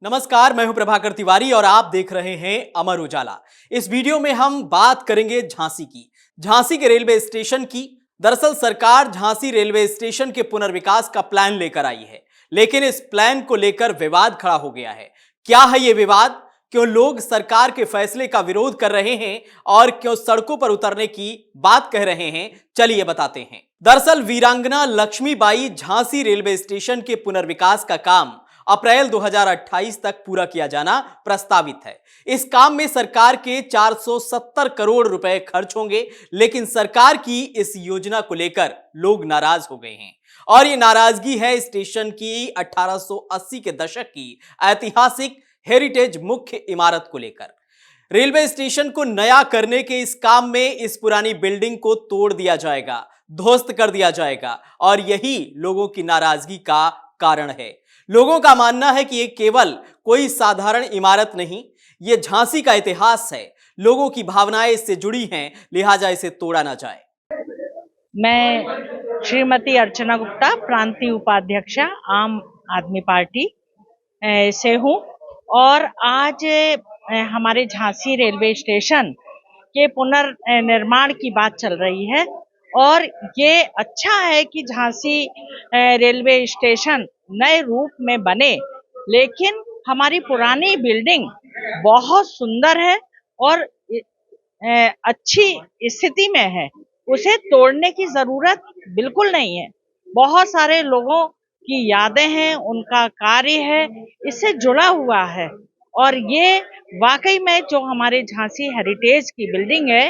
नमस्कार, मैं हूं प्रभाकर तिवारी और आप देख रहे हैं अमर उजाला। इस वीडियो में हम बात करेंगे झांसी की, झांसी के रेलवे स्टेशन की। दरअसल सरकार झांसी रेलवे स्टेशन के पुनर्विकास का प्लान लेकर आई है, लेकिन इस प्लान को लेकर विवाद खड़ा हो गया है। क्या है ये विवाद? क्यों लोग सरकार के फैसले का विरोध कर रहे हैं और क्यों सड़कों पर उतरने की बात कह रहे हैं, चलिए बताते हैं। दरअसल वीरांगना लक्ष्मीबाई झांसी रेलवे स्टेशन के पुनर्विकास का काम अप्रैल 2028 तक पूरा किया जाना प्रस्तावित है। इस काम में सरकार के 470 करोड़ रुपए खर्च होंगे, लेकिन सरकार की इस योजना को लेकर लोग नाराज हो गए हैं और ये नाराजगी है स्टेशन की 1880 के दशक की ऐतिहासिक हेरिटेज मुख्य इमारत को लेकर। रेलवे स्टेशन को नया करने के इस काम में इस पुरानी बिल्डिंग को तोड़ दिया जाएगा, ध्वस्त कर दिया जाएगा और यही लोगों की नाराजगी का कारण है। लोगों का मानना है कि ये केवल कोई साधारण इमारत नहीं, ये झांसी का इतिहास है। लोगों की भावनाएं इससे जुड़ी हैं, लिहाजा इसे तोड़ा ना जाए। मैं श्रीमती अर्चना गुप्ता, प्रांतीय उपाध्यक्ष आम आदमी पार्टी से हूँ और आज हमारे झांसी रेलवे स्टेशन के पुनर्निर्माण की बात चल रही है और ये अच्छा है कि झांसी रेलवे स्टेशन नए रूप में बने, लेकिन हमारी पुरानी बिल्डिंग बहुत सुंदर है और अच्छी स्थिति में है। उसे तोड़ने की जरूरत बिल्कुल नहीं है। बहुत सारे लोगों की यादें हैं, उनका कार्य है, इससे जुड़ा हुआ है और ये वाकई में जो हमारे झांसी हेरिटेज की बिल्डिंग है,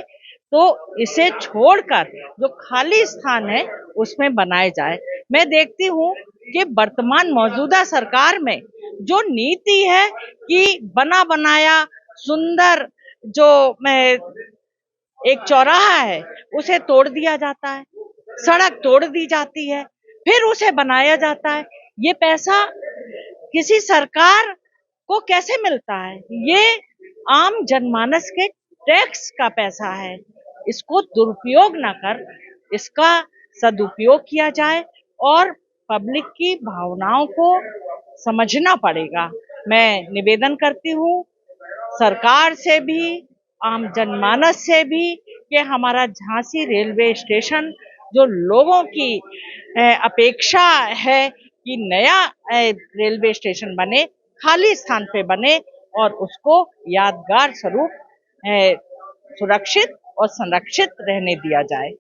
तो इसे छोड़कर जो खाली स्थान है उसमें बनाए जाए। मैं देखती हूँ कि वर्तमान मौजूदा सरकार में जो नीति है कि बना बनाया सुंदर जो एक चौराहा है उसे तोड़ दिया जाता है, सड़क तोड़ दी जाती है, फिर उसे बनाया जाता है। ये पैसा किसी सरकार को कैसे मिलता है? ये आम जनमानस के टैक्स का पैसा है। इसको दुरुपयोग ना कर इसका सदुपयोग किया जाए और पब्लिक की भावनाओं को समझना पड़ेगा। मैं निवेदन करती हूँ सरकार से भी, आम जनमानस से भी, कि हमारा झांसी रेलवे स्टेशन जो लोगों की अपेक्षा है कि नया रेलवे स्टेशन बने, खाली स्थान पे बने और उसको यादगार स्वरूप सुरक्षित और संरक्षित रहने दिया जाए।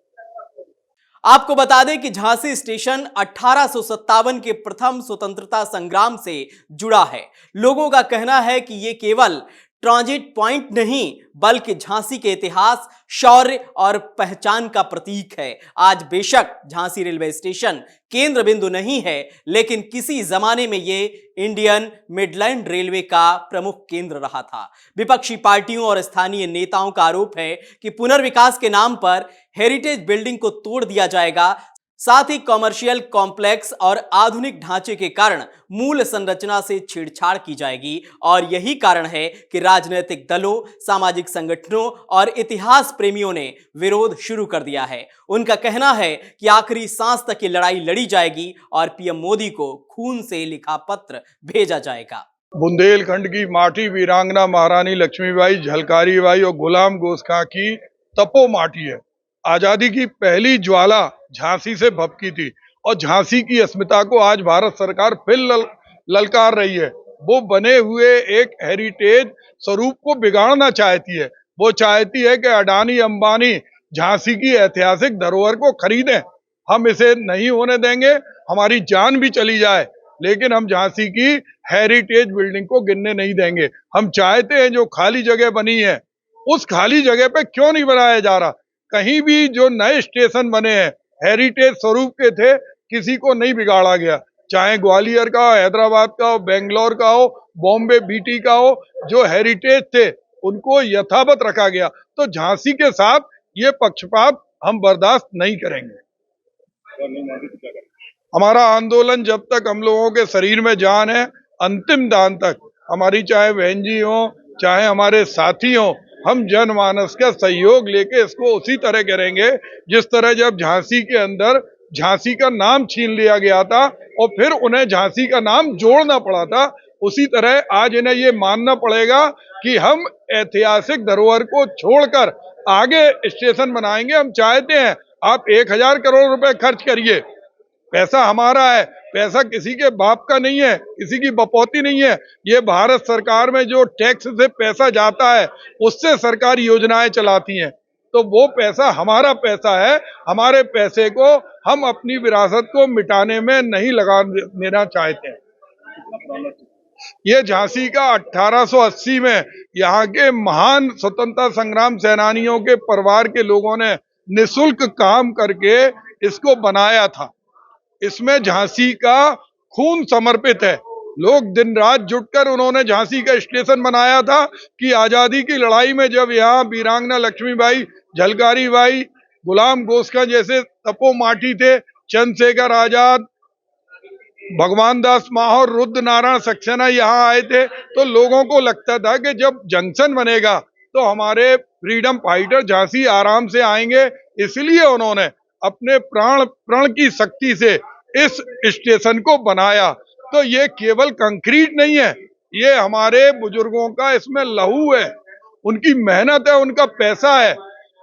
आपको बता दें कि झांसी स्टेशन 1857 के प्रथम स्वतंत्रता संग्राम से जुड़ा है। लोगों का कहना है कि यह केवल ट्रांजिट पॉइंट नहीं, बल्कि झांसी के इतिहास, शौर्य और पहचान का प्रतीक है। आज बेशक झांसी रेलवे स्टेशन केंद्र बिंदु नहीं है, लेकिन किसी जमाने में ये इंडियन मिडलैंड रेलवे का प्रमुख केंद्र रहा था। विपक्षी पार्टियों और स्थानीय नेताओं का आरोप है कि पुनर्विकास के नाम पर हेरिटेज बिल्डिंग को तोड़ दिया जाएगा, साथ ही कॉमर्शियल कॉम्प्लेक्स और आधुनिक ढांचे के कारण मूल संरचना से छेड़छाड़ की जाएगी और यही कारण है कि राजनीतिक दलों, सामाजिक संगठनों और इतिहास प्रेमियों ने विरोध शुरू कर दिया है। उनका कहना है कि आखिरी सांस तक ये लड़ाई लड़ी जाएगी और पीएम मोदी को खून से लिखा पत्र भेजा जाएगा। बुंदेलखंड की माटी वीरांगना महारानी लक्ष्मीबाई, झलकारी बाई और गुलाम गोस खां की तपो माटी है। आजादी की पहली ज्वाला झांसी से भभकी थी और झांसी की अस्मिता को आज भारत सरकार फिर ललकार रही है। वो बने हुए एक हेरिटेज स्वरूप को बिगाड़ना चाहती है। वो चाहती है कि अडानी अंबानी झांसी की ऐतिहासिक धरोहर को खरीदें। हम इसे नहीं होने देंगे, हमारी जान भी चली जाए, लेकिन हम झांसी की हेरिटेज बिल्डिंग को गिरने नहीं देंगे। हम चाहते हैं जो खाली जगह बनी है, उस खाली जगह पे क्यों नहीं बनाया जा रहा? कहीं भी जो नए स्टेशन बने हैं हेरिटेज स्वरूप के थे, किसी को नहीं बिगाड़ा गया। चाहे ग्वालियर का हो, हैदराबाद का हो, बेंगलोर का हो, बॉम्बे बीटी का हो, जो हेरिटेज थे उनको यथावत रखा गया। तो झांसी के साथ ये पक्षपात हम बर्दाश्त नहीं करेंगे। हमारा आंदोलन जब तक हम लोगों के शरीर में जान है, अंतिम दान तक, हमारी चाहे बहन जी हो, चाहे हमारे साथी हो, हम जनमानस का सहयोग लेके इसको उसी तरह करेंगे जिस तरह जब झांसी के अंदर झांसी का नाम छीन लिया गया था और फिर उन्हें झांसी का नाम जोड़ना पड़ा था, उसी तरह आज इन्हें ये मानना पड़ेगा कि हम ऐतिहासिक धरोहर को छोड़कर आगे स्टेशन बनाएंगे। हम चाहते हैं आप 1000 करोड़ रुपए खर्च करिए, पैसा हमारा है, पैसा किसी के बाप का नहीं है, किसी की बपौती नहीं है। ये भारत सरकार में जो टैक्स से पैसा जाता है उससे सरकार योजनाएं चलाती हैं, तो वो पैसा हमारा पैसा है। हमारे पैसे को हम अपनी विरासत को मिटाने में नहीं लगा देना चाहते हैं। ये झांसी का 1880 में यहाँ के महान स्वतंत्रता संग्राम सेनानियों के परिवार के लोगों ने निःशुल्क काम करके इसको बनाया था। इसमें झांसी का खून समर्पित है। लोग दिन रात जुटकर उन्होंने झांसी का स्टेशन बनाया था कि आजादी की लड़ाई में जब यहाँ वीरांगना लक्ष्मीबाई, झलकारी बाई, गुलाम गोस्खा जैसे तपो माटी थे, चंद्रशेखर आजाद, भगवान दास माहौर, रुद्र नारायण सक्सेना यहाँ आए थे, तो लोगों को लगता था कि जब जंक्शन बनेगा तो हमारे फ्रीडम फाइटर झांसी आराम से आएंगे। इसलिए उन्होंने अपने प्रण की शक्ति से इस स्टेशन को बनाया। तो ये केवल कंक्रीट नहीं है, ये हमारे बुजुर्गों का इसमें लहू है, उनकी मेहनत है, उनका पैसा है,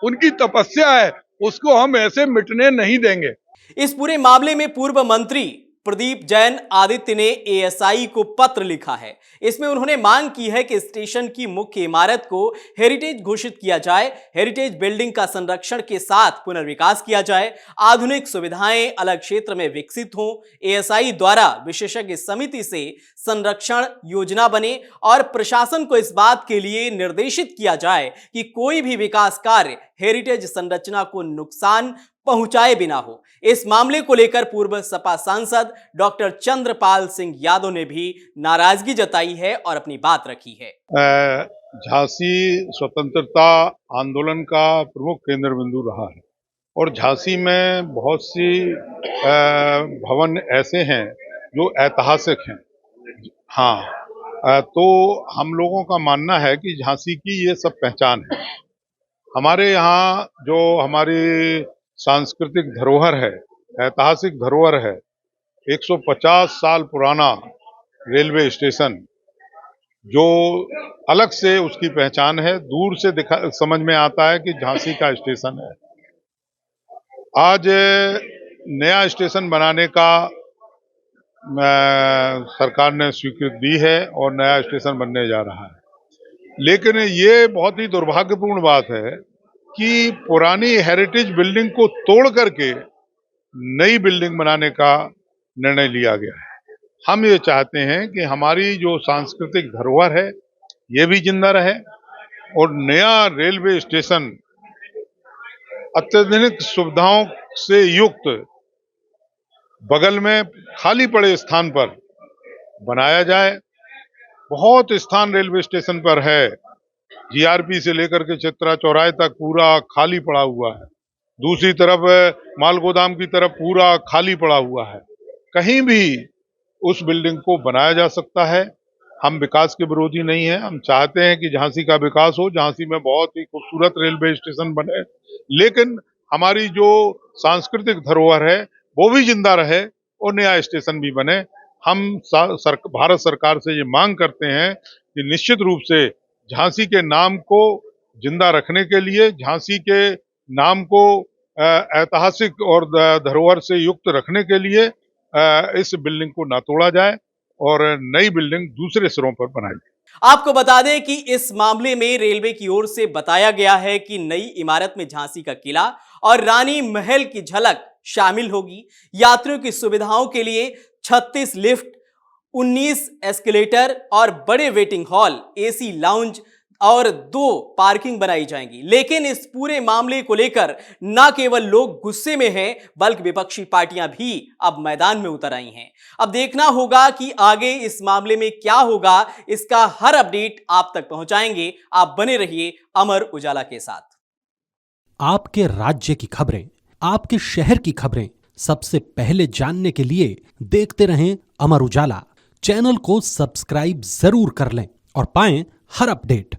उनकी तपस्या है, उसको हम ऐसे मिटने नहीं देंगे। इस पूरे मामले में पूर्व मंत्री प्रदीप जैन आदित्य ने एएसआई को पत्र लिखा है। इसमें उन्होंने मांग की है कि स्टेशन की मुख्य इमारत को हेरिटेज घोषित किया जाए, हेरिटेज बिल्डिंग का संरक्षण के साथ पुनर्विकास किया जाए, आधुनिक सुविधाएं अलग क्षेत्र में विकसित हों, एएसआई द्वारा विशेषज्ञ समिति से संरक्षण योजना बने और प्रशासन को इस बात के लिए निर्देशित किया जाए कि कोई भी विकास कार्य हेरिटेज संरचना को नुकसान पहुंचाए बिना हो। इस मामले को लेकर पूर्व सपा सांसद डॉक्टर चंद्रपाल सिंह यादव ने भी नाराजगी जताई है और अपनी बात रखी है। झांसी स्वतंत्रता आंदोलन का प्रमुख केंद्र बिंदु रहा है और झांसी में बहुत सी भवन ऐसे हैं जो ऐतिहासिक हैं। हाँ, तो हम लोगों का मानना है कि झांसी की ये सब पहचान है। हमारे यहाँ जो हमारी सांस्कृतिक धरोहर है, ऐतिहासिक धरोहर है, 150 साल पुराना रेलवे स्टेशन जो अलग से उसकी पहचान है, दूर से समझ में आता है कि झांसी का स्टेशन है। आज नया स्टेशन बनाने का सरकार ने स्वीकृति दी है और नया स्टेशन बनने जा रहा है, लेकिन ये बहुत ही दुर्भाग्यपूर्ण बात है कि पुरानी हेरिटेज बिल्डिंग को तोड़ करके नई बिल्डिंग बनाने का निर्णय लिया गया है। हम ये चाहते हैं कि हमारी जो सांस्कृतिक धरोहर है ये भी जिंदा रहे और नया रेलवे स्टेशन अत्याधुनिक सुविधाओं से युक्त बगल में खाली पड़े स्थान पर बनाया जाए। बहुत स्थान रेलवे स्टेशन पर है, जीआरपी से लेकर के चित्रा चौराहे तक पूरा खाली पड़ा हुआ है, दूसरी तरफ माल गोदाम की तरफ पूरा खाली पड़ा हुआ है। कहीं भी उस बिल्डिंग को बनाया जा सकता है। हम विकास के विरोधी नहीं हैं, हम चाहते हैं कि झांसी का विकास हो, झांसी में बहुत ही खूबसूरत रेलवे स्टेशन बने, लेकिन हमारी जो सांस्कृतिक धरोहर है वो भी जिंदा रहे और नया स्टेशन भी बने। हम भारत सरकार से ये मांग करते हैं कि निश्चित रूप से झांसी के नाम को जिंदा रखने के लिए, झांसी के नाम को ऐतिहासिक और धरोहर से युक्त रखने के लिए इस बिल्डिंग को ना तोड़ा जाए और नई बिल्डिंग दूसरे सिरों पर बनाई जाए। आपको बता दें कि इस मामले में रेलवे की ओर से बताया गया है कि नई इमारत में झांसी का किला और रानी महल की झलक शामिल होगी। यात्रियों की सुविधाओं के लिए 36 लिफ्ट, 19 एस्केलेटर और बड़े वेटिंग हॉल, एसी लाउंज और 2 पार्किंग बनाई जाएंगी। लेकिन इस पूरे मामले को लेकर न केवल लोग गुस्से में हैं, बल्कि विपक्षी पार्टियां भी अब मैदान में उतर आई हैं। अब देखना होगा कि आगे इस मामले में क्या होगा। इसका हर अपडेट आप तक पहुंचाएंगे। आप बने रहिए अमर उजाला के साथ। आपके राज्य की खबरें, आपके शहर की खबरें सबसे पहले जानने के लिए देखते रहें अमर उजाला। चैनल को सब्सक्राइब जरूर कर लें और पाएं हर अपडेट।